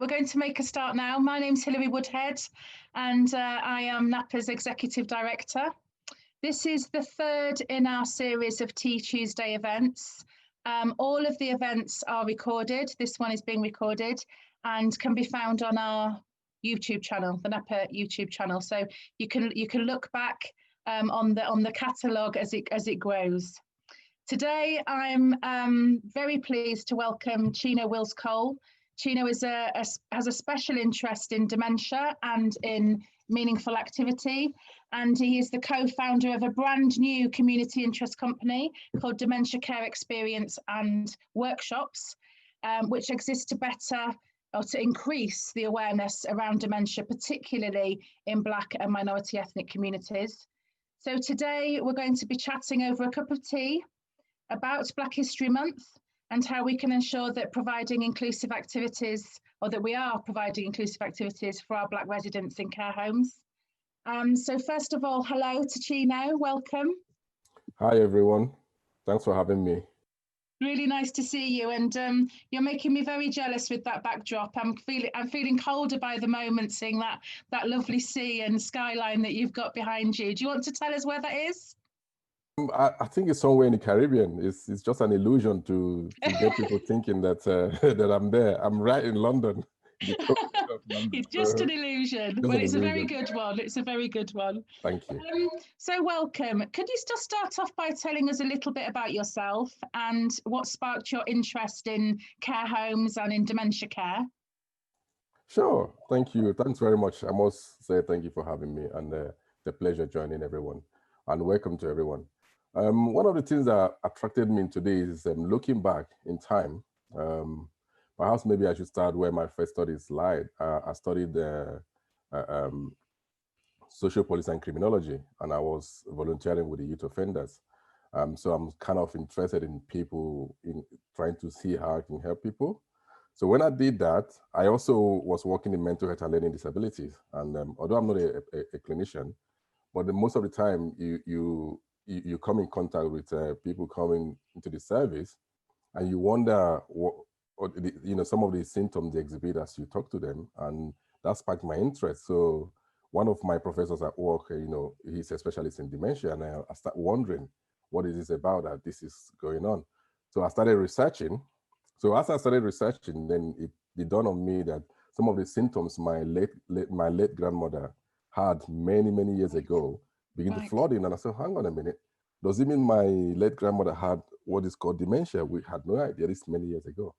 We're going to make a start now. My name's Hilary Woodhead, and I am NAPA's Executive Director. This is the third in our series of Tea Tuesday events. All of the events are recorded. This one is being recorded and can be found on our YouTube channel, the NAPA YouTube channel. So you can look back on the catalogue as it grows. Today, I'm very pleased to welcome Chinno Wills-Cole. Chinno has a special interest in dementia and in meaningful activity, and he is the co-founder of a brand new community interest company called Dementia Care Experience and Workshops, which exists to better or to increase the awareness around dementia, particularly in Black and minority ethnic communities. So today we're going to be chatting over a cup of tea about Black History Month and how we can ensure that providing inclusive activities, or that we are providing inclusive activities for our Black residents in care homes. So first of all, hello to Chinno, welcome. Hi everyone, thanks for having me. Really nice to see you, and you're making me very jealous with that backdrop. I'm feeling colder by the moment, seeing that lovely sea and skyline that you've got behind you. Do you want to tell us where that is? I think it's somewhere in the Caribbean. It's just an illusion to get people thinking that that I'm there. I'm right in London. It's just an illusion. Well, it's a very good one. It's a very good one. Thank you. So welcome. Could you just start off by telling us a little bit about yourself and what sparked your interest in care homes and in dementia care? Sure. Thank you. Thanks very much. I must say thank you for having me, and the pleasure joining everyone. And welcome to everyone. One of the things that attracted me today is looking back in time. Perhaps maybe I should start where my first studies lied. I studied social policy and criminology, and I was volunteering with the youth offenders. So I'm kind of interested in people, in trying to see how I can help people. So when I did that, I also was working in mental health and learning disabilities. And although I'm not a clinician, but most of the time you come in contact with people coming into the service, and you wonder what some of the symptoms they exhibit as you talk to them, and that sparked my interest. So one of my professors at work, he's a specialist in dementia, and I started wondering what is this about that this is going on. So I started researching. So as I started researching, then it dawned on me that some of the symptoms my late grandmother had many years ago begin to flood in, and I said, hang on a minute, does it mean my late grandmother had what is called dementia? We had no idea this many years ago.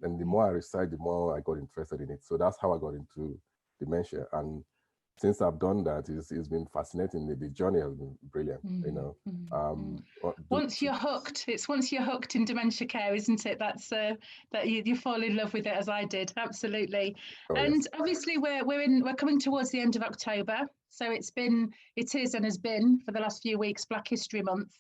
And the more I researched, the more I got interested in it. So that's how I got into dementia. And since I've done that, it's been fascinating. The journey has been brilliant. Once you're hooked, once you're hooked in dementia care, isn't it? That's that you fall in love with it, as I did. Absolutely. Oh, and yes. Obviously, we're coming towards the end of October, so it is and has been for the last few weeks Black History Month.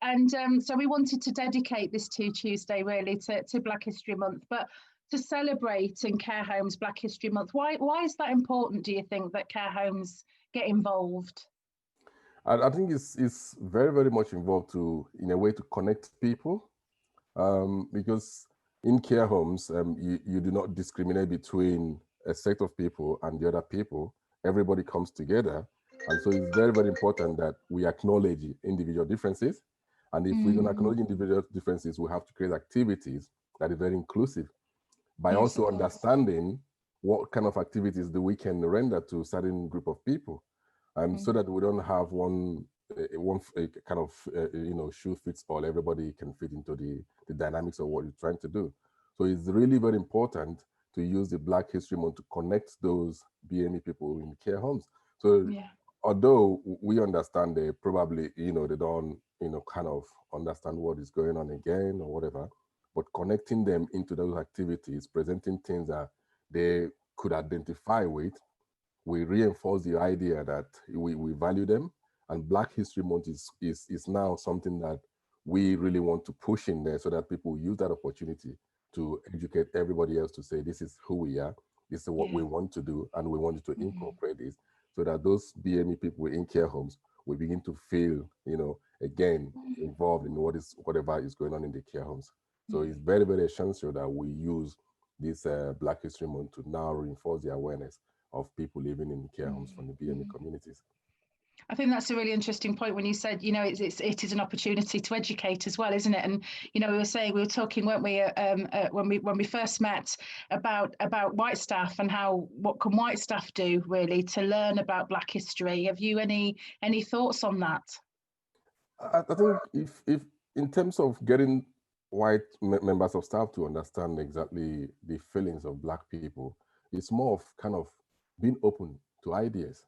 And so we wanted to dedicate this Tea Tuesday really to Black History Month, but to celebrate in care homes Black History Month. Why is that important, do you think, that care homes get involved? I think it's very much involved in a way to connect people, because in care homes, you do not discriminate between a set of people and the other people. Everybody comes together. And so it's very important that we acknowledge individual differences. And if we're going to acknowledge individual differences, we have to create activities that are very inclusive by also understanding what kind of activities we can render to a certain group of people, so that we don't have one kind of shoe fits all. Everybody can fit into the dynamics of what you're trying to do. So it's really very important to use the Black History Month to connect those BME people in care homes. So although we understand they probably, they don't, kind of understand what is going on again or whatever, but connecting them into those activities, presenting things that they could identify with, we reinforce the idea that we value them. And Black History Month is now something that we really want to push in there so that people use that opportunity to educate everybody else to say, this is who we are, this is what we want to do, and we want to incorporate this, so that those BME people in care homes will begin to feel, again, involved in whatever is going on in the care homes. So it's very essential that we use this Black History Month to now reinforce the awareness of people living in care homes from the BME communities. I think that's a really interesting point when you said, it is an opportunity to educate as well, isn't it? And we were talking, weren't we, when we first met about white staff and what can white staff do really to learn about Black history? Have you any thoughts on that? I think if in terms of getting white members of staff to understand exactly the feelings of Black people, it's more of kind of being open to ideas.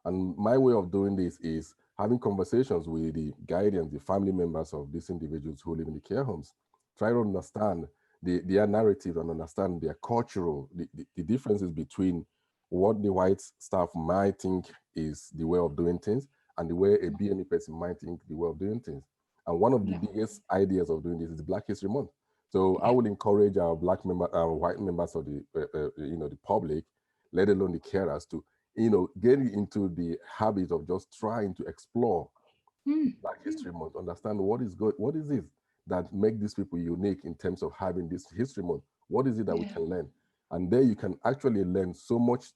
And my way of doing this is having conversations with the guardians, the family members of these individuals who live in the care homes, try to understand their narrative and understand their cultural, the differences between what the white staff might think is the way of doing things and the way a BME person might think the way of doing things. And one of the biggest ideas of doing this is Black History Month. So I would encourage our white members of the public, let alone the carers, to get into the habit of just trying to explore Black History Month, understand what is it that make these people unique in terms of having this History Month. What is it that we can learn? And there you can actually learn so much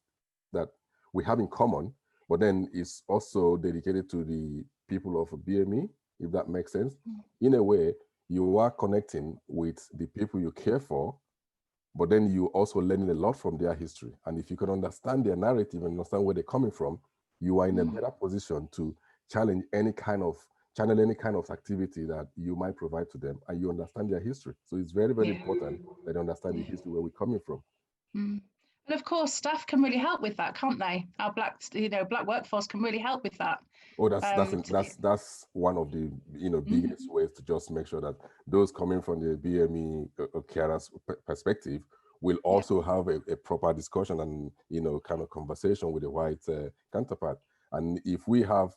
that we have in common, but then it's also dedicated to the people of BME, if that makes sense. In a way, you are connecting with the people you care for, but then you also learning a lot from their history. And if you can understand their narrative and understand where they're coming from, you are in a better position to channel any kind of activity that you might provide to them, and you understand their history. So it's very, very important that they understand the history where we're coming from. And of course, staff can really help with that, can't they? Our Black workforce can really help with that. Oh, that's one of the biggest ways to just make sure that those coming from the BME carers perspective will also have a proper discussion and kind of conversation with the white counterpart. And if we have,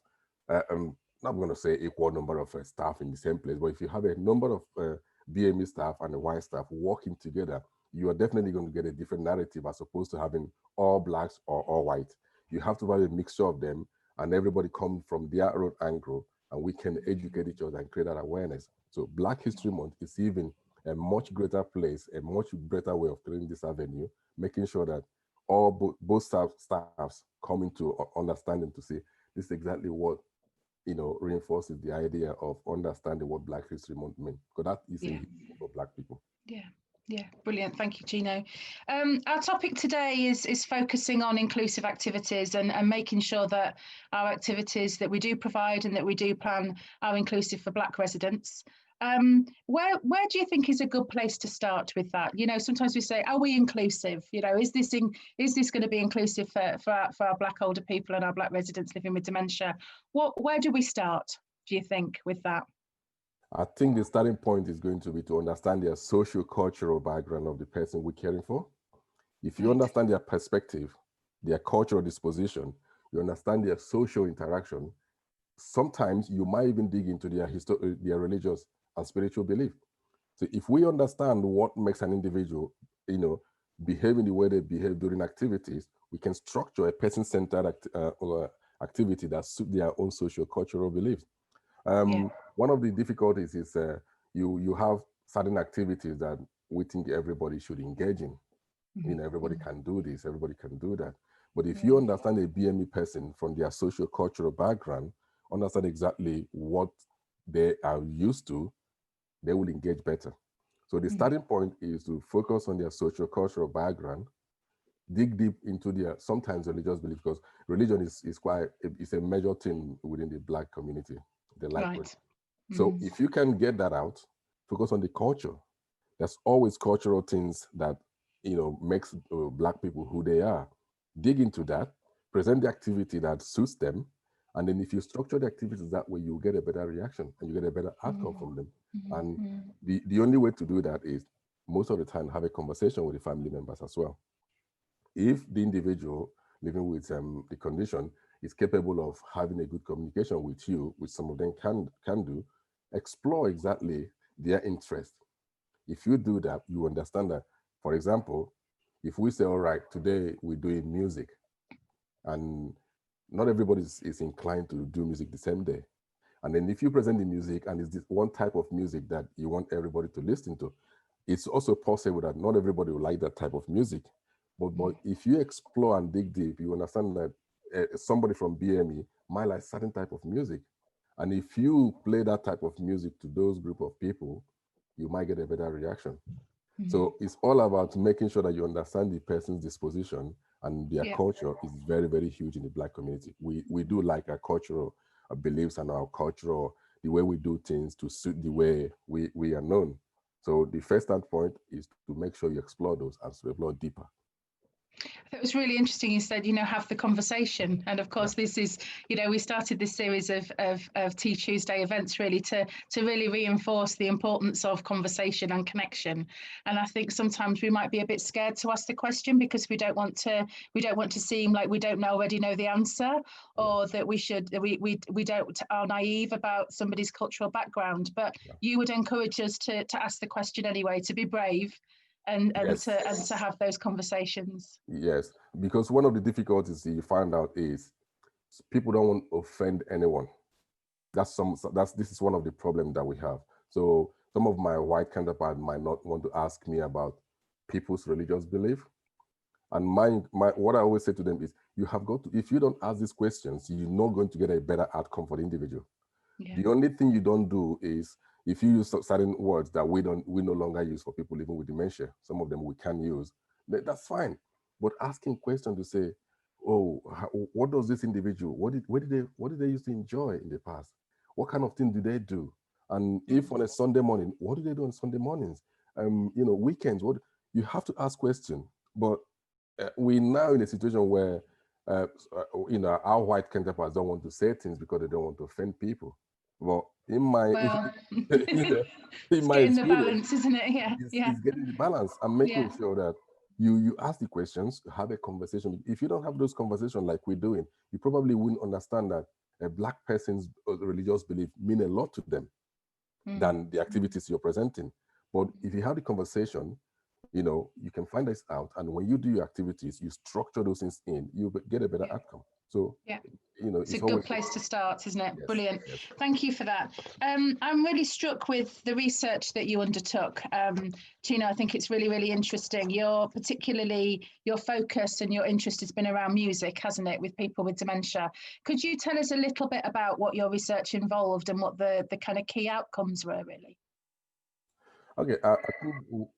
I'm not going to say equal number of staff in the same place, but if you have a number of BME staff and the white staff working together, you are definitely going to get a different narrative as opposed to having all Blacks or all white. You have to have a mixture of them, and everybody come from their own angle, and we can educate each other and create that awareness. So Black History Month is even a much greater place, a much better way of creating this avenue, making sure that all both staffs come into understanding to say this is exactly what reinforces the idea of understanding what Black History Month means, because that is a history for Black people. Yeah, brilliant. Thank you, Chinno. Our topic today is focusing on inclusive activities and making sure that our activities that we do provide and that we do plan are inclusive for Black residents. Where do you think is a good place to start with that? Sometimes we say, are we inclusive? Is this going to be inclusive for our Black older people and our Black residents living with dementia? Where do we start, do you think, with that? I think the starting point is going to be to understand their socio-cultural background of the person we're caring for. If you understand their perspective, their cultural disposition, you understand their social interaction, sometimes you might even dig into their religious and spiritual belief. So if we understand what makes an individual, behave in the way they behave during activities, we can structure a person-centered activity that suits their own socio-cultural beliefs. One of the difficulties is you have certain activities that we think everybody should engage in. Everybody can do this, everybody can do that. But if you understand a BME person from their socio-cultural background, understand exactly what they are used to, they will engage better. So the starting point is to focus on their socio-cultural background, dig deep into their sometimes religious belief, because religion is quite a major thing within the Black community. They like it. So if you can get that out, focus on the culture. There's always cultural things that makes Black people who they are. Dig into that, present the activity that suits them, and then if you structure the activities that way, you get a better reaction and you get a better outcome from them. And the only way to do that is most of the time have a conversation with the family members as well. If the individual living with the condition is capable of having a good communication with you, which some of them can do, explore exactly their interest. If you do that, you understand that, for example, if we say, all right, today we're doing music, and not everybody is inclined to do music the same day. And then if you present the music and it's this one type of music that you want everybody to listen to, it's also possible that not everybody will like that type of music. But if you explore and dig deep, you understand that somebody from BME might like certain type of music. And if you play that type of music to those group of people, you might get a better reaction. So it's all about making sure that you understand the person's disposition, and their Yeah. culture is very, very huge in the Black community. We do like our cultural beliefs and our cultural, the way we do things to suit the way we are known. So the first standpoint is to make sure you explore those and to explore deeper. It was really interesting. You said, have the conversation. And of Yeah. course, this is, we started this series of Tea Tuesday events really to really reinforce the importance of conversation and connection. And I think sometimes we might be a bit scared to ask the question because we don't want to seem like we don't already know the answer, or that we don't are naive about somebody's cultural background. But Yeah. you would encourage us to ask the question anyway, to be brave and Yes. to have those conversations. Yes. Because one of the difficulties you find out is people don't want to offend anyone. This is one of the problems that we have. So some of my white counterparts might not want to ask me about people's religious belief. And my what I always say to them is, you have got to, if you don't ask these questions, you're not going to get a better outcome for the individual. Yeah. The only thing you don't do is, if you use certain words that we no longer use for people living with dementia, some of them we can use, that's fine. But asking questions to say, oh, what does this individual, what did they used to enjoy in the past? What kind of thing do they do? And if on a Sunday morning, what do they do on Sunday mornings? Weekends, what you have to ask questions. But we're now in a situation where our white counterparts don't want to say things because they don't want to offend people. Well, Well, in it's my getting the experience, balance, isn't it? Yeah. Yeah. is getting the balance and making Yeah. sure that you ask the questions, have a conversation. If you don't have those conversations like we're doing, you probably wouldn't understand that a Black person's religious belief mean a lot to them than the activities you're presenting. But if you have the conversation, you can find this out. And when you do your activities, you structure those things in, you get a better Yeah. outcome. So, Yeah. It's a it's good always, place to start, isn't it? yes, Brilliant. yes. Thank you for that. I'm really struck with the research that you undertook. Chinno, I think it's really, really interesting. Your focus and your interest has been around music, hasn't it, with people with dementia? Could you tell us a little bit about what your research involved and what the kind of key outcomes were, really? Okay, I think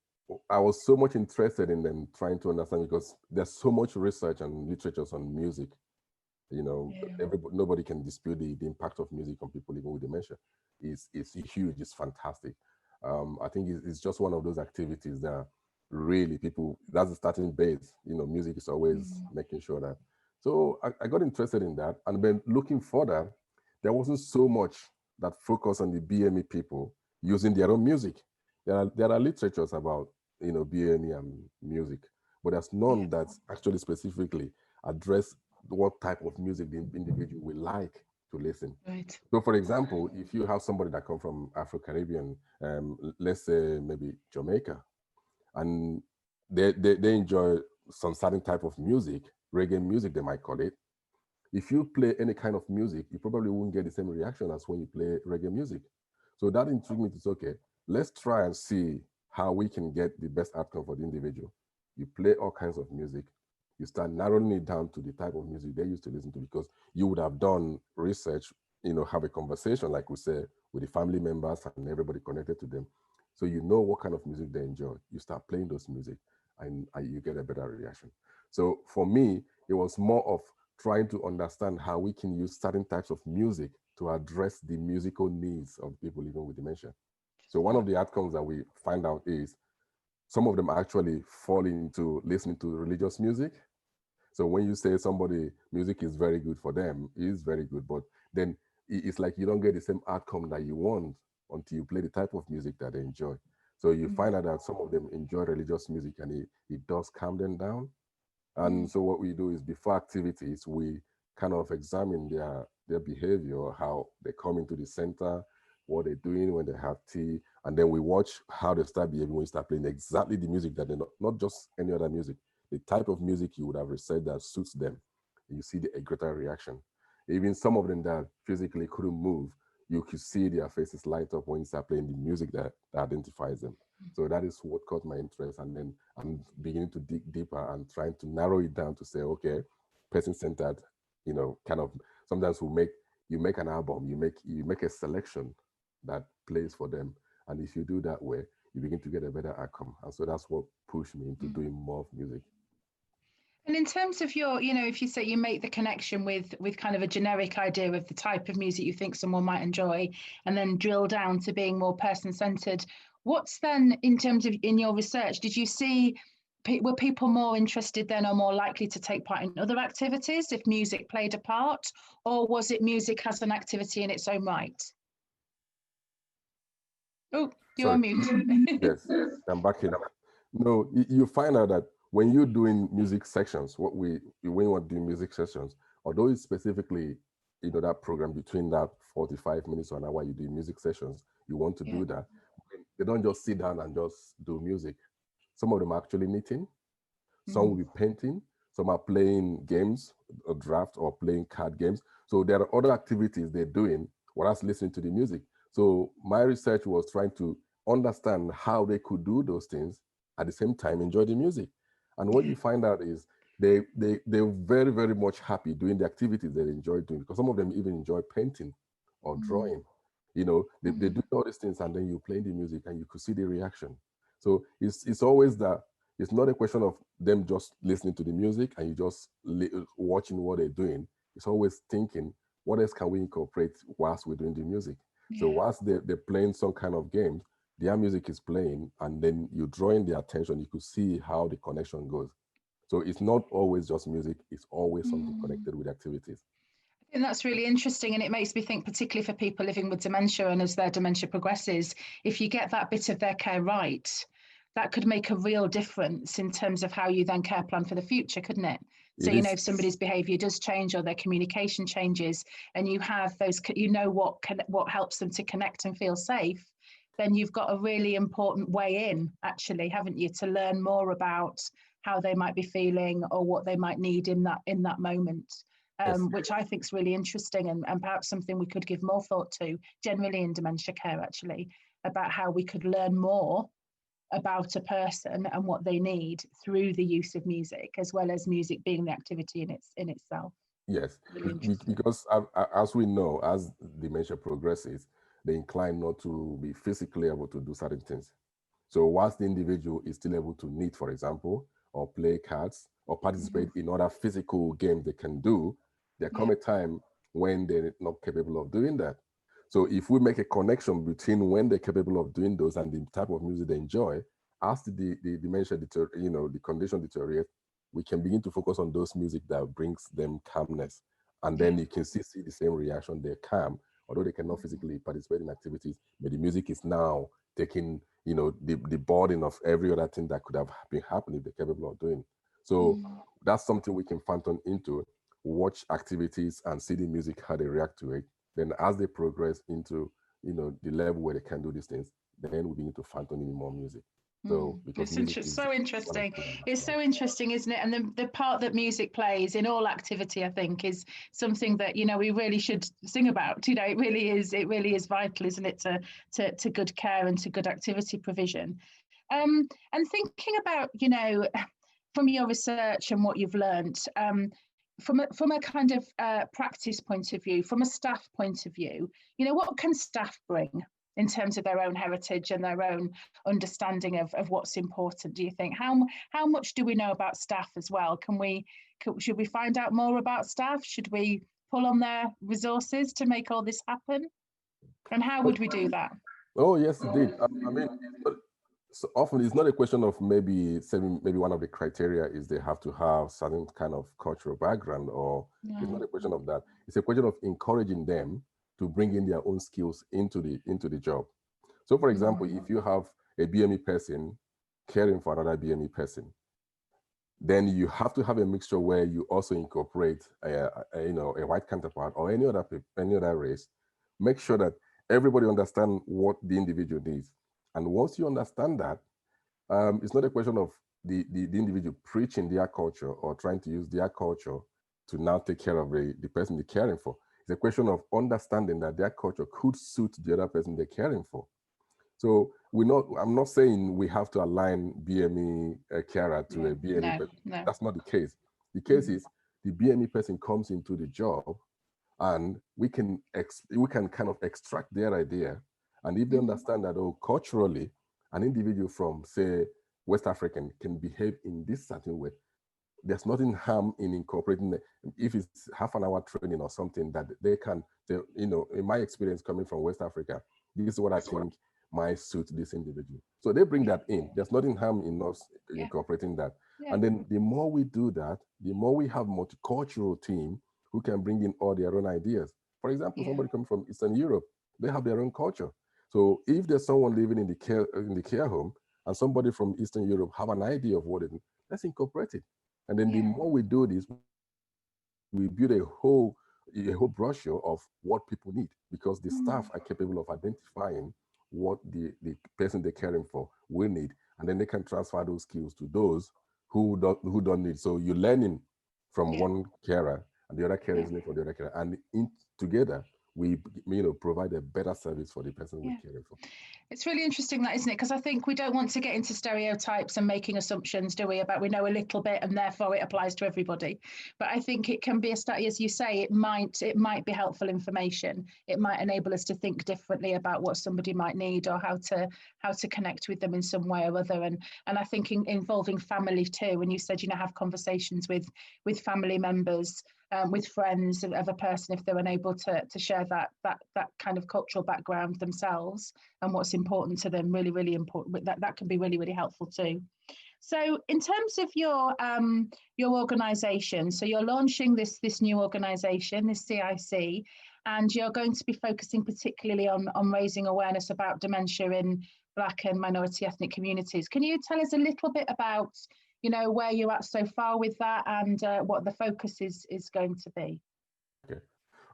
I was so much interested in them trying to understand, because there's so much research and literatures on music. Yeah. Nobody can dispute the impact of music on people living with dementia. It's huge. It's fantastic. I think it's just one of those activities that really people, that's the starting base. Music is always making sure that. So I got interested in that, and then looking further, there wasn't so much that focused on the BME people using their own music. There are literatures about BME and music, but there's Yeah. none that's actually specifically address what type of music the individual will like to listen. Right. So, for example, if you have somebody that come from Afro-Caribbean, let's say maybe Jamaica, and they enjoy some certain type of music, reggae music they might call it. If you play any kind of music, you probably won't get the same reaction as when you play reggae music. So that intrigued me to say, okay, let's try and see how we can get the best outcome for the individual. You play all kinds of music. You start narrowing it down to the type of music they used to listen to, because you would have done research, have a conversation, like we say, with the family members and everybody connected to them. So you know what kind of music they enjoy. You start playing those music, and you get a better reaction. So for me, it was more of trying to understand how we can use certain types of music to address the musical needs of people living with dementia. So one of the outcomes that we find out is some of them actually fall into listening to religious music. So when you say somebody music is very good for them, it is very good, but then it's like you don't get the same outcome that you want until you play the type of music that they enjoy. So you find out that some of them enjoy religious music, and it does calm them down. And so what we do is, before activities, we kind of examine their behavior, how they come into the center, what they're doing when they have tea, and then we watch how they start behaving when you start playing exactly the music that they're not just any other music, the type of music you would have said that suits them. You see a greater reaction. Even some of them that physically couldn't move, you could see their faces light up when you start playing the music that identifies them. So that is what caught my interest. And then I'm beginning to dig deeper and trying to narrow it down to say, okay, person-centered, kind of sometimes you make an album, you make a selection that plays for them. And if you do that way, you begin to get a better outcome. And so that's what pushed me into doing more of music. And in terms of your, if you say you make the connection with kind of a generic idea of the type of music you think someone might enjoy, and then drill down to being more person-centered, what's then in terms of in your research, did you see were people more interested then or more likely to take part in other activities if music played a part, or was it music as an activity in its own right? Oh, you're on mute. Yes, I'm back in. No, you find out that when you're doing music sections, when you want to do music sessions, although it's specifically, that program between that 45 minutes or an hour, you do music sessions, you want to do that. They don't just sit down and just do music. Some of them are actually knitting, some will be painting, some are playing games, a draft, or playing card games. So there are other activities they're doing while listening to the music. So my research was trying to understand how they could do those things at the same time enjoy the music. And what you find out is they're very, very much happy doing the activities they enjoy doing, because some of them even enjoy painting or drawing. They do all these things, and then you play the music and you could see the reaction. So it's always that. It's not a question of them just listening to the music and you just watching what they're doing. It's always thinking, what else can we incorporate whilst we're doing the music? So whilst they're playing some kind of game, their music is playing, and then you're drawing their attention. You could see how the connection goes. So it's not always just music. It's always something connected with activities. And that's really interesting. And it makes me think, particularly for people living with dementia and as their dementia progresses, if you get that bit of their care right, that could make a real difference in terms of how you then care plan for the future, couldn't it? So, if somebody's behavior does change or their communication changes, and you have those, what helps them to connect and feel safe, then you've got a really important way in, actually, haven't you, to learn more about how they might be feeling or what they might need in that moment. Which I think is really interesting, and perhaps something we could give more thought to generally in dementia care, actually, about how we could learn more about a person and what they need through the use of music, as well as music being the activity in itself. Yes, because as we know, as dementia progresses, they incline not to be physically able to do certain things. So whilst the individual is still able to knit, for example, or play cards, or participate in other physical games they can do, there come a time when they're not capable of doing that. So if we make a connection between when they're capable of doing those and the type of music they enjoy, as the dementia, the condition deteriorates, we can begin to focus on those music that brings them calmness. And then you can see the same reaction. They're calm, although they cannot physically participate in activities, but the music is now taking, the burden of every other thing that could have been happening if they're capable of doing. So that's something we can phantom into, watch activities and see the music, how they react to it. Then as they progress into, the level where they can do these things, then we begin to phantom in more music. So because it's so interesting. It's so interesting, isn't it? And the part that music plays in all activity, I think, is something that we really should sing about. It really is vital, isn't it, to good care and to good activity provision. And thinking about from your research and what you've learned, from a kind of practice point of view, from a staff point of view, what can staff bring in terms of their own heritage and their own understanding of what's important, do you think? How much do we know about staff as well? Should we find out more about staff? Should we pull on their resources to make all this happen? And how would we do that? Oh, yes, indeed. I mean, so often it's not a question of maybe one of the criteria is they have to have certain kind of cultural background, or it's not a question of that. It's a question of encouraging them to bring in their own skills into the job. So, for example, if you have a BME person caring for another BME person, then you have to have a mixture where you also incorporate a white counterpart or any other race. Make sure that everybody understands what the individual needs. And once you understand that, it's not a question of the individual preaching their culture or trying to use their culture to now take care of the person they're caring for. It's a question of understanding that their culture could suit the other person they're caring for. So I'm not saying we have to align BME carer to a BME, No, but no. that's not the case. The case is the BME person comes into the job, and we can kind of extract their idea. And if they understand that, oh, culturally, an individual from, say, West African can behave in this certain way, there's nothing harm in incorporating if it's half an hour training or something that in my experience coming from West Africa, this is what I think might suit this individual. So they bring that in. There's nothing harm in us incorporating that. And then the more we do that, the more we have multicultural team who can bring in all their own ideas. For example, somebody coming from Eastern Europe, they have their own culture. So if there's someone living in the care home and somebody from Eastern Europe have an idea of what it is, let's incorporate it. And then the more we do this, we build a whole brochure of what people need, because the staff are capable of identifying what the person they're caring for will need, and then they can transfer those skills to those who don't need. So you're learning from one carer, and the other carer is learning from the other carer, and together we provide a better service for the person we're caring for. It's really interesting that, isn't it? Because I think we don't want to get into stereotypes and making assumptions, do we, about we know a little bit and therefore it applies to everybody. But I think it can be a study, as you say, it might be helpful information. It might enable us to think differently about what somebody might need or how to connect with them in some way or other. And I think involving family too. When you said, have conversations with family members, with friends of a person, if they're unable to share that kind of cultural background themselves and what's important to them, really, really important. That can be really, really helpful too. So in terms of your organisation, so you're launching this new organisation, this CIC, and you're going to be focusing particularly on raising awareness about dementia in Black and minority ethnic communities. Can you tell us a little bit about where you're at so far with that and what the focus is going to be? Okay.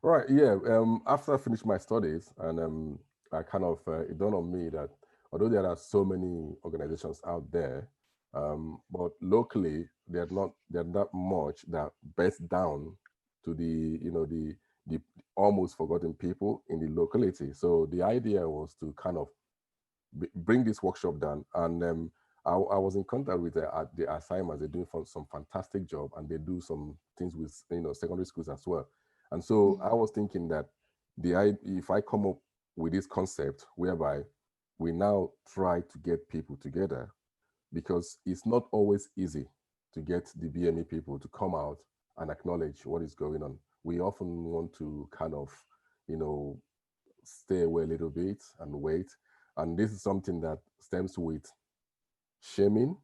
All right. Yeah. After I finished my studies, and I kind of it dawned on me that although there are so many organizations out there, but locally they're not that much that best down to the almost forgotten people in the locality. So the idea was to kind of bring this workshop down, and I was in contact with the assignments. They're doing some fantastic job, and they do some things with secondary schools as well. And so I was thinking that if I come up with this concept whereby we now try to get people together, because it's not always easy to get the BME people to come out and acknowledge what is going on. We often want to kind of, stay away a little bit and wait. And this is something that stems with shaming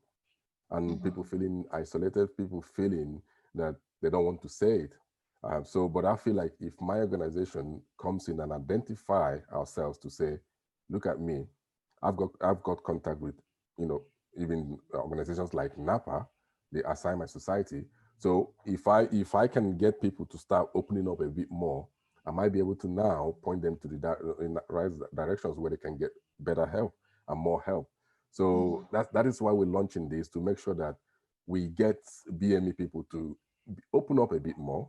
and people feeling isolated, people feeling that they don't want to say it. But I feel like if my organization comes in and identify ourselves to say, look at me, I've got contact with, even organizations like NAPA, they assign my society. So if I can get people to start opening up a bit more, I might be able to now point them to in the right directions where they can get better help and more help. So that is why we're launching this, to make sure that we get BME people to open up a bit more,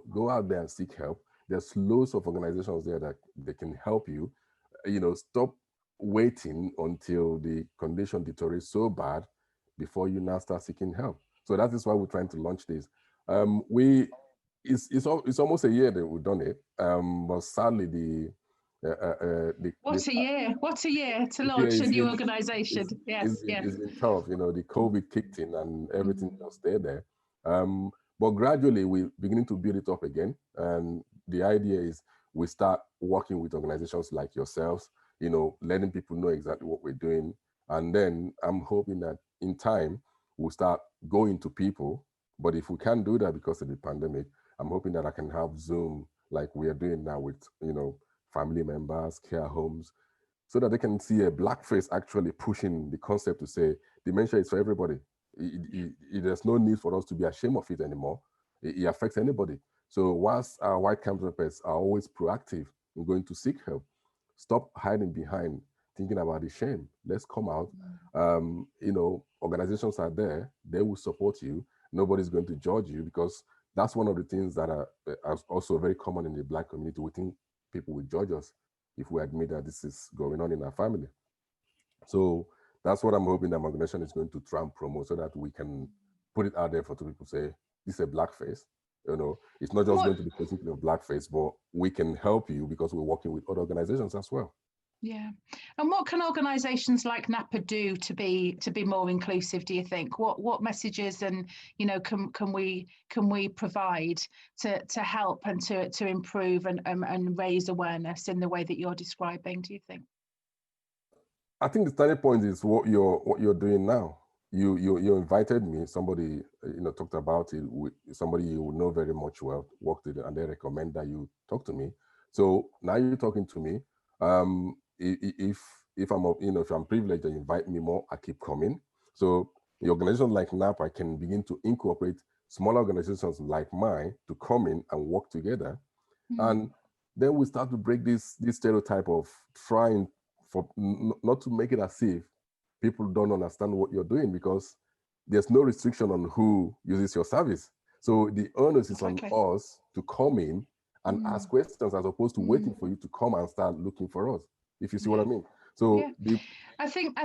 go out there and seek help. There's loads of organizations there that they can help you, stop waiting until the condition deteriorates so bad before you now start seeking help. So that is why we're trying to launch this. It's almost a year that we've done it, but sadly What a year to launch a new organization. Yes. It's been tough. The COVID kicked in and everything just stayed there. But gradually we're beginning to build it up again. And the idea is we start working with organizations like yourselves, letting people know exactly what we're doing. And then I'm hoping that in time we'll start going to people. But if we can't do that because of the pandemic, I'm hoping that I can have Zoom like we are doing now with, family members, care homes, so that they can see a black face actually pushing the concept to say dementia is for everybody. There's no need for us to be ashamed of it anymore. It affects anybody. So whilst our white counterparts are always proactive in going to seek help, stop hiding behind thinking about the shame. Let's come out. Organizations are there. They will support you. Nobody's going to judge you, because that's one of the things that are also very common in the Black community. We think people will judge us if we admit that this is going on in our family. So that's what I'm hoping that my organization is going to try and promote, so that we can put it out there for people to say, this is a Black face. You know, it's not just going to be specifically a Black face, but we can help you because we're working with other organizations as well. Yeah. And what can organizations like NAPA do to be more inclusive, do you think? What messages and, you know, can we provide to help and to improve and raise awareness in the way that you're describing, do you think? I think the starting point is what you're doing now. You invited me, somebody, you know, talked about it with somebody you know very much well, worked with, and they recommend that you talk to me. So now you're talking to me. If I'm, you know, if I'm privileged and invite me more, I keep coming. So the organization like NAPA can begin to incorporate smaller organizations like mine to come in and work together. And then we start to break this stereotype of trying for not to make it as if people don't understand what you're doing, because there's no restriction on who uses your service. So the onus is on us to come in and ask questions, as opposed to waiting for you to come and start looking for us, if you see what I mean. So I think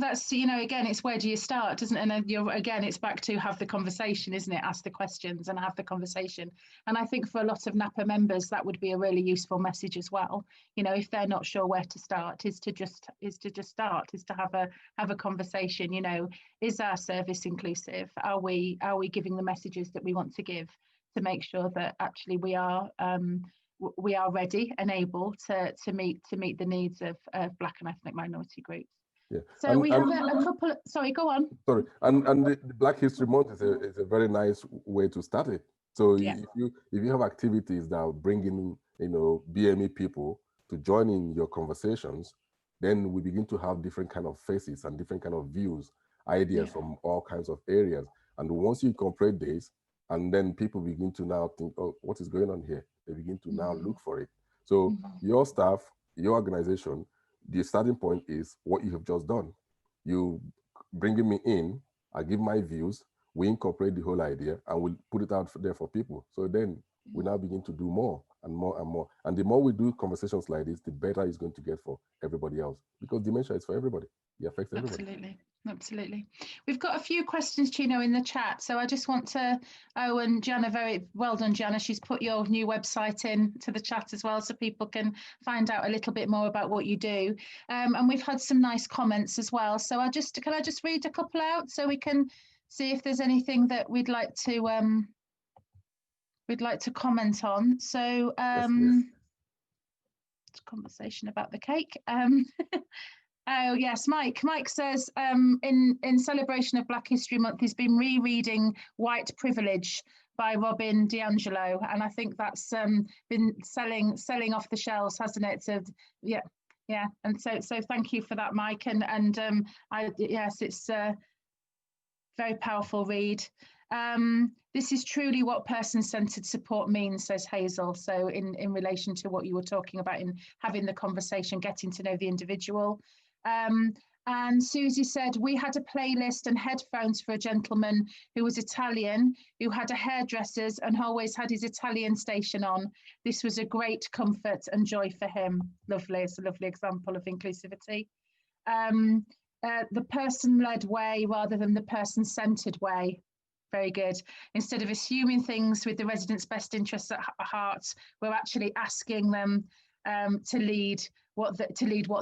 that's, you know, again, it's where do you start, doesn't it? And then again, it's back to have the conversation, isn't it? Ask the questions and have the conversation. And I think for a lot of NAPA members, that would be a really useful message as well. You know, if they're not sure where to start, is to just have a conversation. You know, is our service inclusive? Are we giving the messages that we want to give, to make sure that actually we are ready and able to meet the needs of Black and ethnic minority groups. Yeah. So we have a couple. Sorry, go on. Sorry, and the Black History Month is a very nice way to start it. So if you have activities that bring in, you know, BME people to join in your conversations, then we begin to have different kind of faces and different kind of views, ideas from all kinds of areas. And once you incorporate this, and then people begin to now think, oh, what is going on here? They begin to now look for it. So your staff, your organization, the starting point is what you have just done. You bringing me in, I give my views, we incorporate the whole idea, and we put it out there for people. So then we now begin to do more and more and more. And the more we do conversations like this, the better it's going to get for everybody else, because dementia is for everybody. It affects everybody. Absolutely. We've got a few questions, Chinno, in the chat. So I just want to, and Jana, very well done, Jana. She's put your new website in to the chat as well, so people can find out a little bit more about what you do. And we've had some nice comments as well. So can I just read a couple out so we can see if there's anything that we'd like to comment on. So Yes. It's a conversation about the cake. Oh yes, Mike says in celebration of Black History Month, he's been rereading White Privilege by Robin DiAngelo, and I think that's been selling off the shelves, hasn't it? So yeah, and so thank you for that, Mike. And yes, it's a very powerful read. This is truly what person-centered support means, says Hazel. So in relation to what you were talking about in having the conversation, getting to know the individual. And Susie said, we had a playlist and headphones for a gentleman who was Italian, who had a hairdresser's and always had his Italian station on. This was a great comfort and joy for him. Lovely. It's a lovely example of inclusivity. The person-led way rather than the person-centered way. Very good. Instead of assuming things with the residents' best interests at heart, we're actually asking them to lead what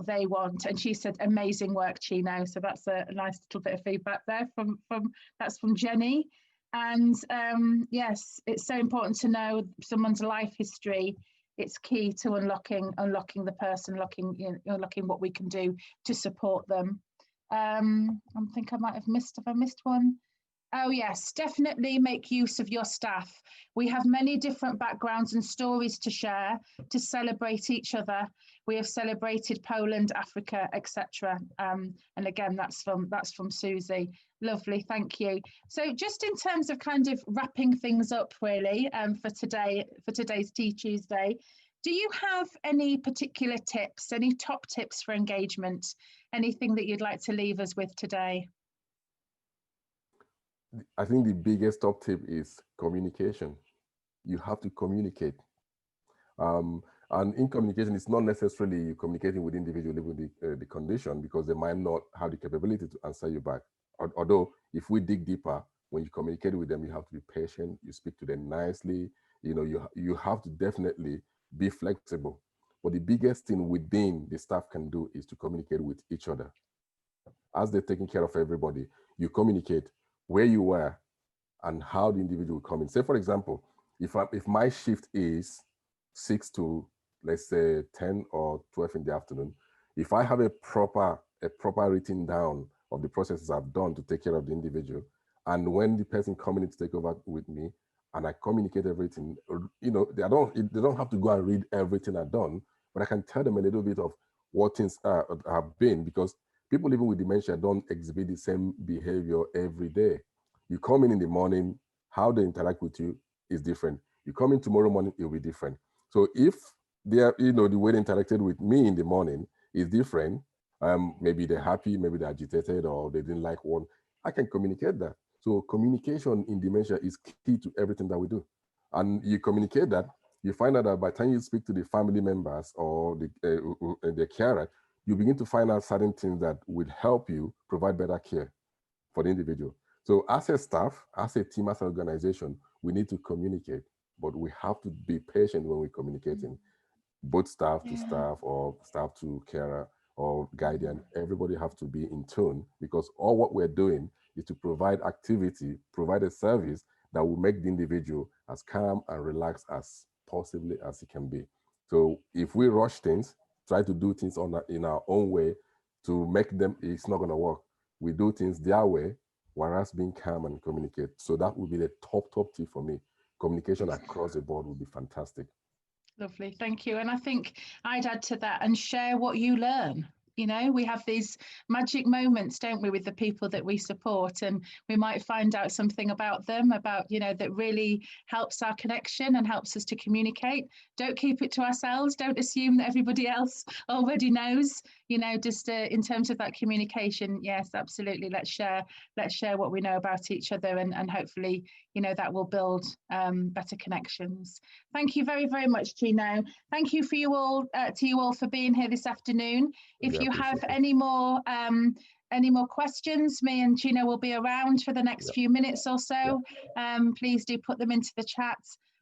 they want. And she said, amazing work, Chinno. So that's a nice little bit of feedback there from Jenny. And yes, it's so important to know someone's life history. It's key to unlocking the person, unlocking what we can do to support them. I think have I missed one? Oh yes, definitely make use of your staff. We have many different backgrounds and stories to share, to celebrate each other. We have celebrated Poland, Africa, etc. And again, that's from Susie. Lovely, thank you. So just in terms of kind of wrapping things up really for today's Tea Tuesday, do you have any particular tips, any top tips for engagement? Anything that you'd like to leave us with today? I think the biggest top tip is communication. You have to communicate. And in communication, it's not necessarily you communicating with individual living with the condition, because they might not have the capability to answer you back. Although, if we dig deeper, when you communicate with them, you have to be patient. You speak to them nicely. You have to definitely be flexible. But the biggest thing within the staff can do is to communicate with each other. As they're taking care of everybody, you communicate where you were and how the individual come in. Say, for example, if my shift is 6 to, let's say, 10 or 12 in the afternoon, if I have a proper written down of the processes I've done to take care of the individual, and when the person coming in to take over with me, and I communicate everything, they don't have to go and read everything I've done, but I can tell them a little bit of what things have been, because people living with dementia don't exhibit the same behavior every day. You come in the morning, how they interact with you is different. You come in tomorrow morning, it'll be different. So if they're, the way they interacted with me in the morning is different, maybe they're happy, maybe they're agitated, or they didn't like one, I can communicate that. So communication in dementia is key to everything that we do. And you communicate that, you find out that by the time you speak to the family members or the carer, you begin to find out certain things that would help you provide better care for the individual. So as a staff, as a team, as an organization, we need to communicate, but we have to be patient when we're communicating, both staff to staff or staff to carer or guardian. Everybody have to be in tune, because all what we're doing is to provide activity, provide a service that will make the individual as calm and relaxed as possibly as it can be. So if we rush things, try to do things in our own way to make them, it's not going to work. We do things their way, whereas being calm and communicate. So that would be the top tip for me. Communication across the board would be fantastic. Lovely, thank you. And I think I'd add to that and share what you learn. We have these magic moments, don't we, with the people that we support, and we might find out something about them, that really helps our connection and helps us to communicate. Don't keep it to ourselves. Don't assume that everybody else already knows, just in terms of that communication. Yes, absolutely. Let's share what we know about each other, and hopefully, that will build better connections. Thank you very, very much, Chinno. Thank you to you all for being here this afternoon. If you have any more questions, me and Chinno will be around for the next few minutes or so. Please do put them into the chat.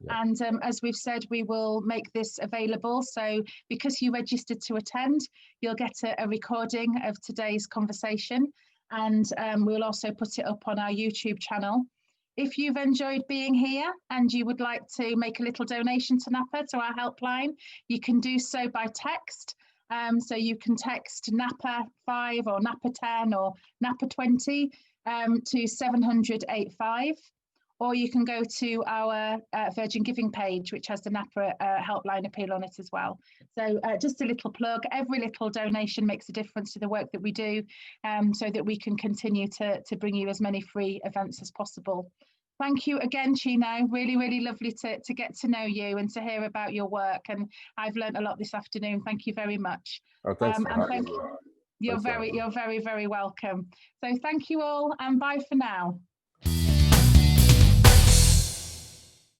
And as we've said, we will make this available. So because you registered to attend, you'll get a recording of today's conversation, and we'll also put it up on our YouTube channel. If you've enjoyed being here and you would like to make a little donation to NAPA, to our helpline, you can do so by text. So you can text NAPA 5 or NAPA 10 or NAPA 20 to 700-85, or you can go to our Virgin Giving page, which has the NAPA helpline appeal on it as well. So just a little plug, every little donation makes a difference to the work that we do, so that we can continue to bring you as many free events as possible. Thank you again, Chinno. Really, really lovely to get to know you and to hear about your work. And I've learned a lot this afternoon. Thank you very much. Oh, thanks for having me. You're very, very welcome. So thank you all, and bye for now.